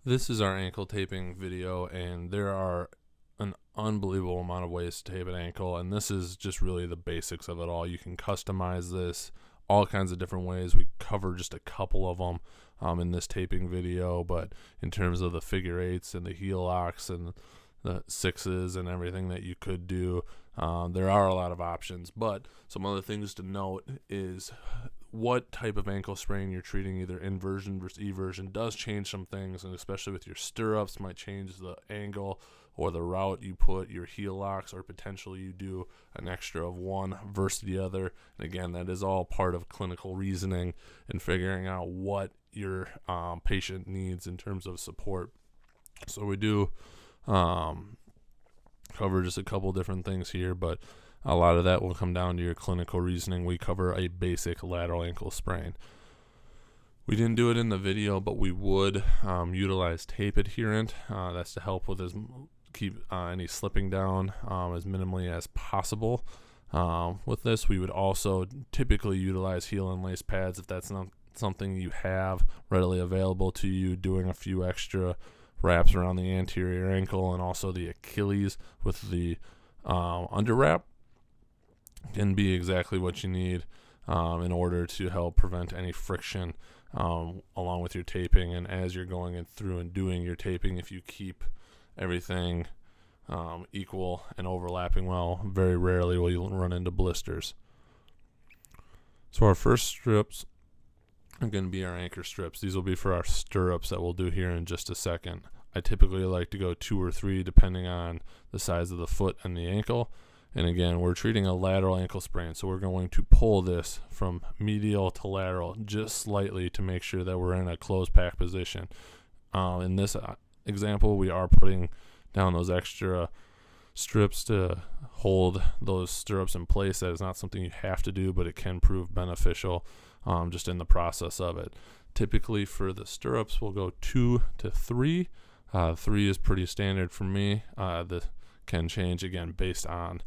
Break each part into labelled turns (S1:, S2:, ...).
S1: This is our ankle taping video, and there are an unbelievable amount of ways to tape an ankle, and this is just really the basics of it all. You can customize this all kinds of different ways. We cover just a couple of them in this taping video, but in terms of the figure eights and the heel locks and the sixes and everything that you could do, there are a lot of options. But some other things to note is what type of ankle sprain you're treating, either inversion versus eversion, does change some things, and especially with your stirrups, might change the angle or the route you put your heel locks, or potentially you do an extra of one versus the other. And again, that is all part of clinical reasoning and figuring out what your patient needs in terms of support. So we do cover just a couple different things here, but a lot of that will come down to your clinical reasoning. We cover a basic lateral ankle sprain. We didn't do it in the video, but we would utilize tape adherent. That's to help with keep any slipping down as minimally as possible. With this, we would also typically utilize heel and lace pads if that's not something you have readily available to you, doing a few extra wraps around the anterior ankle and also the Achilles with the under wrap can be exactly what you need in order to help prevent any friction along with your taping. And as you're going through and doing your taping, if you keep everything equal and overlapping well, very rarely will you run into blisters. So our first strips are going to be our anchor strips. These will be for our stirrups that we'll do here in just a second. I typically like to go 2 or 3 depending on the size of the foot and the ankle. And again, we're treating a lateral ankle sprain, so we're going to pull this from medial to lateral just slightly to make sure that we're in a closed pack position. In this example, we are putting down those extra strips to hold those stirrups in place. That is not something you have to do, but it can prove beneficial just in the process of it. Typically for the stirrups, we'll go 2 to 3. 3 is pretty standard for me. That can change, again, based on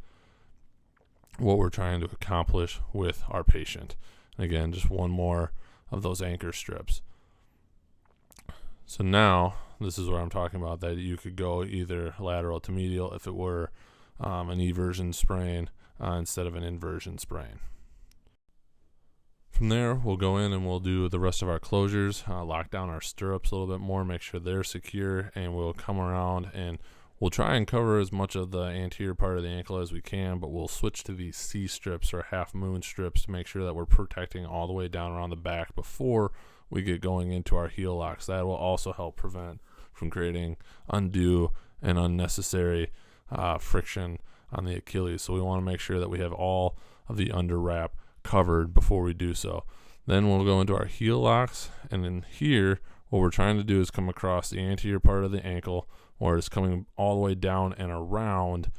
S1: what we're trying to accomplish with our patient. And again, just one more of those anchor strips. So now, this is where I'm talking about that you could go either lateral to medial if it were an eversion sprain instead of an inversion sprain. From there, we'll go in and we'll do the rest of our closures, lock down our stirrups a little bit more, make sure they're secure, and we'll come around and we'll try and cover as much of the anterior part of the ankle as we can, but we'll switch to these C strips or half moon strips to make sure that we're protecting all the way down around the back before we get going into our heel locks. That will also help prevent from creating undue and unnecessary friction on the Achilles. So we want to make sure that we have all of the under wrap covered before we do so. Then we'll go into our heel locks, and then here what we're trying to do is come across the anterior part of the ankle, or it's coming all the way down and around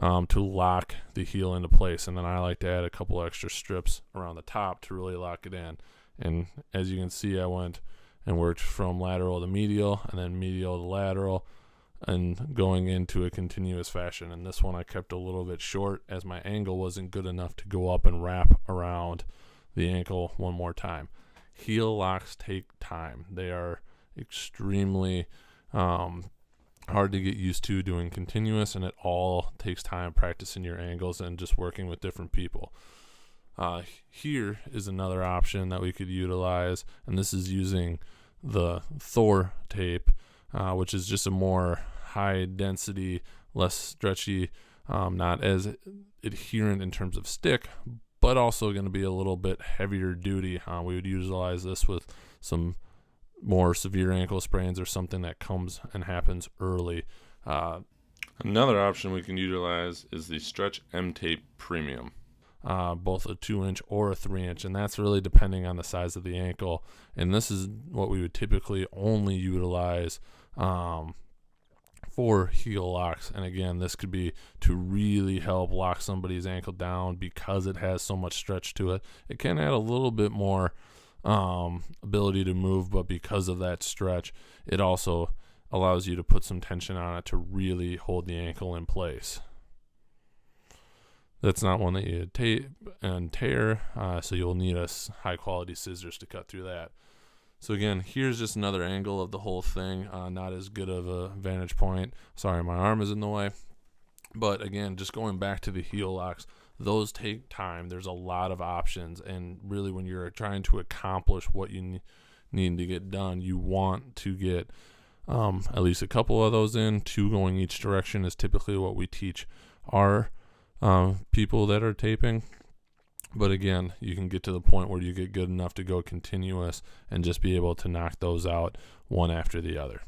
S1: to lock the heel into place. And then I like to add a couple extra strips around the top to really lock it in. And as you can see, I went and worked from lateral to medial and then medial to lateral and going into a continuous fashion. And this one I kept a little bit short as my angle wasn't good enough to go up and wrap around the ankle one more time. Heel locks take time. They are extremely hard to get used to doing continuous, and it all takes time practicing your angles and just working with different people. Here is another option that we could utilize, and this is using the Thor tape, which is just a more high density, less stretchy, not as adherent in terms of stick, but also going to be a little bit heavier duty. We would utilize this with some more severe ankle sprains or something that comes and happens early. Another option we can utilize is the Stretch M-Tape Premium, both a 2-inch or a 3-inch, and that's really depending on the size of the ankle. And this is what we would typically only utilize for heel locks. And again, this could be to really help lock somebody's ankle down because it has so much stretch to it. It can add a little bit more ability to move, but because of that stretch, it also allows you to put some tension on it to really hold the ankle in place. That's not one that you tape and tear, so you'll need high quality scissors to cut through that. So again, here's just another angle of the whole thing. Not as good of a vantage point. Sorry, my arm is in the way. But again, just going back to the heel locks, those take time. There's a lot of options. And really, when you're trying to accomplish what you need to get done, you want to get at least a couple of those in. 2 going each direction is typically what we teach our people that are taping. But again, you can get to the point where you get good enough to go continuous and just be able to knock those out one after the other.